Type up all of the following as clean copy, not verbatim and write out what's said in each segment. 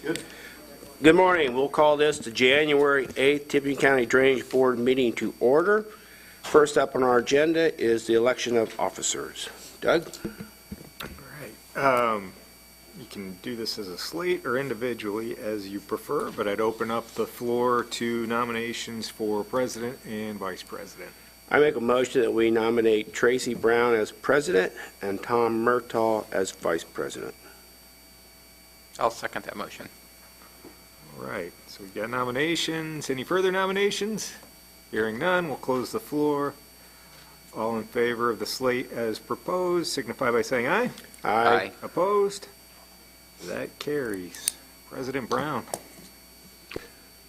Good morning. We'll call this the January 8th Tippecanoe County Drainage Board meeting to order. First up on our agenda is the election of officers. Doug? All right. You can do this as a slate or individually as you prefer, but I'd open up the floor to nominations for president and vice president. I make a motion that we nominate Tracy Brown as president and Tom Murtaugh as vice president. I'll second that motion. All right, so we've got nominations. Any further nominations? Hearing none, we'll close the floor. All in favor of the slate as proposed, signify by saying aye. Aye. Opposed? That carries. President Brown.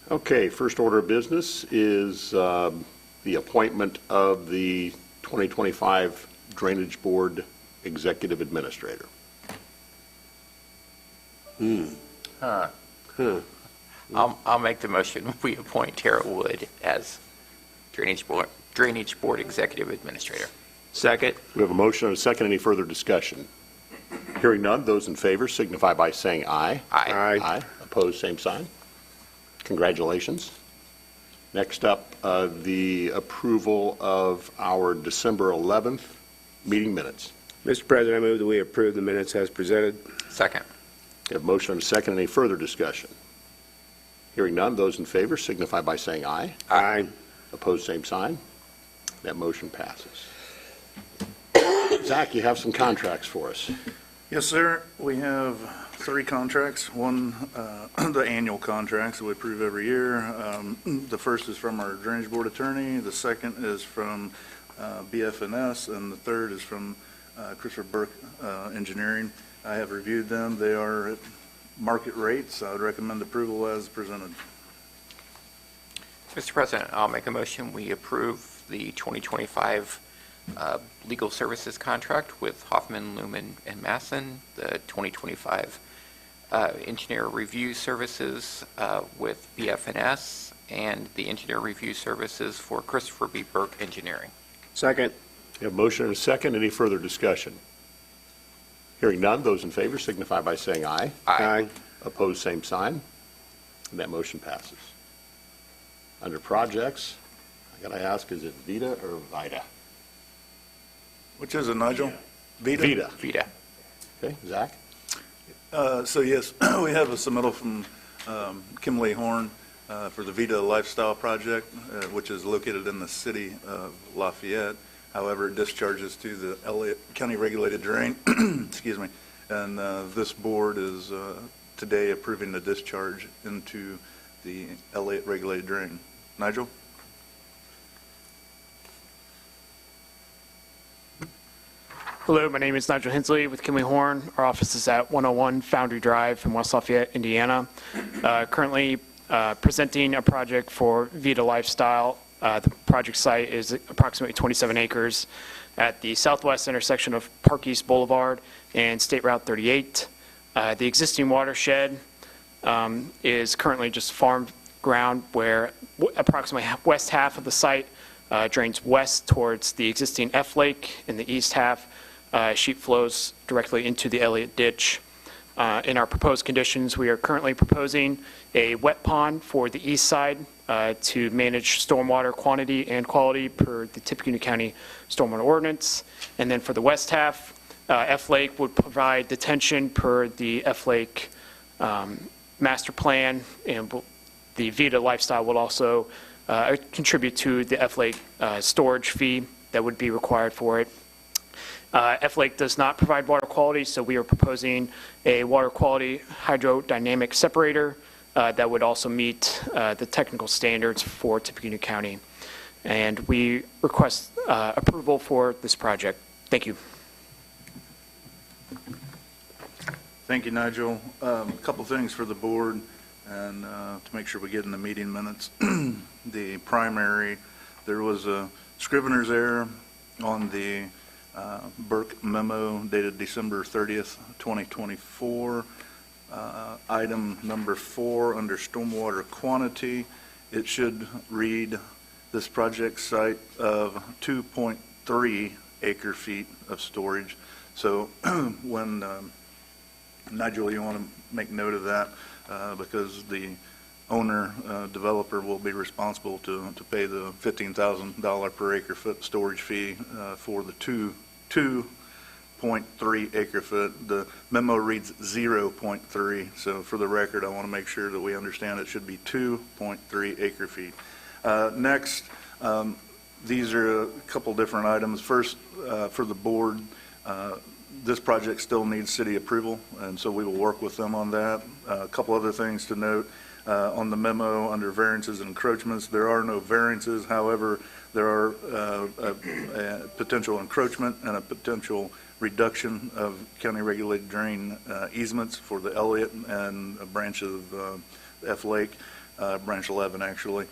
Okay, first order of business is the appointment of the 2025 Drainage Board Executive Administrator. I'll make the motion. We appoint Tara Wood as Drainage Board Executive Administrator. Second. We have a motion and a second. Any further discussion? Hearing none, those in favor signify by saying aye. Aye. Aye. Opposed, same sign. Congratulations. Next up, the approval of our December 11th meeting minutes. Mr. President, I move that we approve the minutes as presented. Second. We have a motion and a second. Any further discussion? Hearing none, those in favor signify by saying aye. Aye. Opposed, same sign. That motion passes. Zach, you have some contracts for us. Yes, sir. We have 3 contracts. One, the annual contracts that we approve every year. The first is from our Drainage Board attorney. The second is from BF&S, and the third is from Christopher Burke Engineering. I have reviewed them. They are at market rates. I would recommend approval as presented. Mr. President, I'll make a motion. We approve the 2025 legal services contract with Hoffman, Lumen, and Masson, the 2025 engineer review services with BF&S, and the engineer review services for Christopher B. Burke Engineering. Second. We have a motion and a second. Any further discussion? Hearing none, those in favor signify by saying aye. Aye. Opposed, same sign. And that motion passes. Under projects, I got to ask, is it Vita or Vida? Which is it, Nigel? Vida. Vita. Okay, Zach? So yes, we have a submittal from Kimley Horn for the Vita Lifestyle Project, which is located in the city of Lafayette. However, it discharges to the Elliott County Regulated Drain, excuse me, and this board is today approving the discharge into the Elliott Regulated Drain. Nigel? Hello, my name is Nigel Hensley with Kimley Horn. Our office is at 101 Foundry Drive in West Lafayette, Indiana. Currently presenting a project for Vita Lifestyle. The project site is approximately 27 acres at the southwest intersection of Park East Boulevard and State Route 38. The existing watershed is currently just farm ground where approximately west half of the site drains west towards the existing F Lake, and the east half sheet flows directly into the Elliott Ditch. In our proposed conditions, we are currently proposing a wet pond for the east side to manage stormwater quantity and quality per the Tippecanoe County Stormwater Ordinance. And then for the west half, F Lake would provide detention per the F Lake master plan, and the Vita Lifestyle will also contribute to the F Lake storage fee that would be required for it. F Lake does not provide water quality, so we are proposing a water quality hydrodynamic separator that would also meet the technical standards for Tippecanoe County. And we request approval for this project. Thank you. Thank you, Nigel. A couple things for the board and to make sure we get in the meeting minutes. The primary, there was a scrivener's error on the Burke memo dated December 30th, 2024. Item number 4 under stormwater quantity, it should read this project site of 2.3 acre feet of storage. So when Nigel, you want to make note of that because the owner, developer will be responsible to pay the $15,000 per acre foot storage fee for the 2.3 acre foot. The memo reads 0.3, so for the record, I want to make sure that we understand it should be 2.3 acre feet. Next, these are a couple different items. First, for the board, this project still needs city approval, and so we will work with them on that. A couple other things to note. On the memo under variances and encroachments, there are no variances. However, there are a potential encroachment and a potential reduction of county regulated drain easements for the Elliott and a branch of F Lake, branch 11 actually.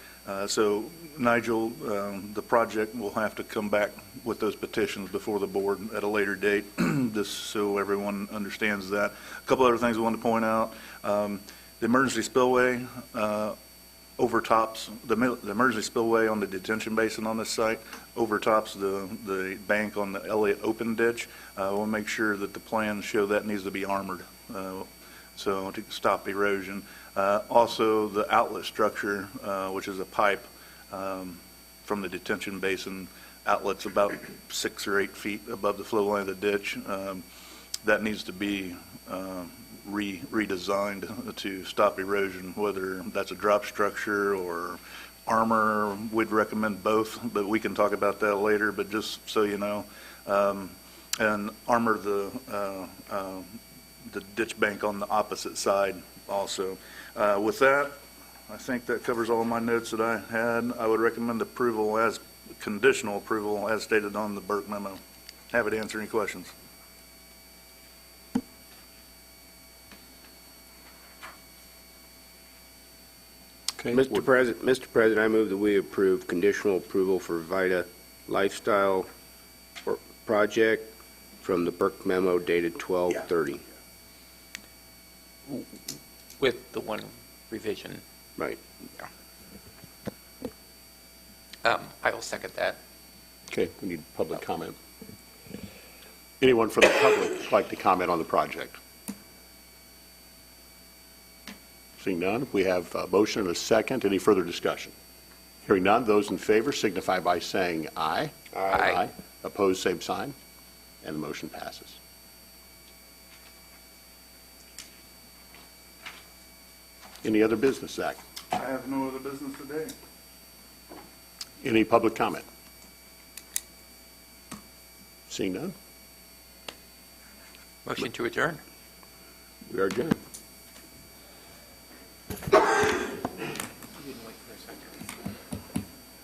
So Nigel, the project will have to come back with those petitions before the board at a later date, just so everyone understands that. A couple other things I wanted to point out. The emergency spillway overtops, the emergency spillway on the detention basin on this site overtops the bank on the Elliott open ditch. We'll make sure that the plans show that needs to be armored, so to stop erosion. Also, the outlet structure, which is a pipe from the detention basin, outlets about 6 or 8 feet above the flow line of the ditch. That needs to be redesigned to stop erosion, whether that's a drop structure or armor. We'd recommend both, but we can talk about that later, but just so you know. And armor the ditch bank on the opposite side also. With that, I think that covers all of my notes that I had. I would recommend approval as conditional approval as stated on the Burke memo. Happy to answer any questions. Okay. Mr. President, I move that we approve conditional approval for Vita Lifestyle project from the Burke memo dated 12/30. With the one revision. Right. I will second that. Okay, we need public comment. Anyone from the public would like to comment on the project? Seeing none, we have a motion and a second. Any further discussion? Hearing none, those in favor signify by saying aye. Aye. Opposed, same sign, and the motion passes. Any other business, Zach? I have no other business today. Any public comment? Seeing none, Motion to adjourn. we are adjourned.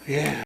Yeah.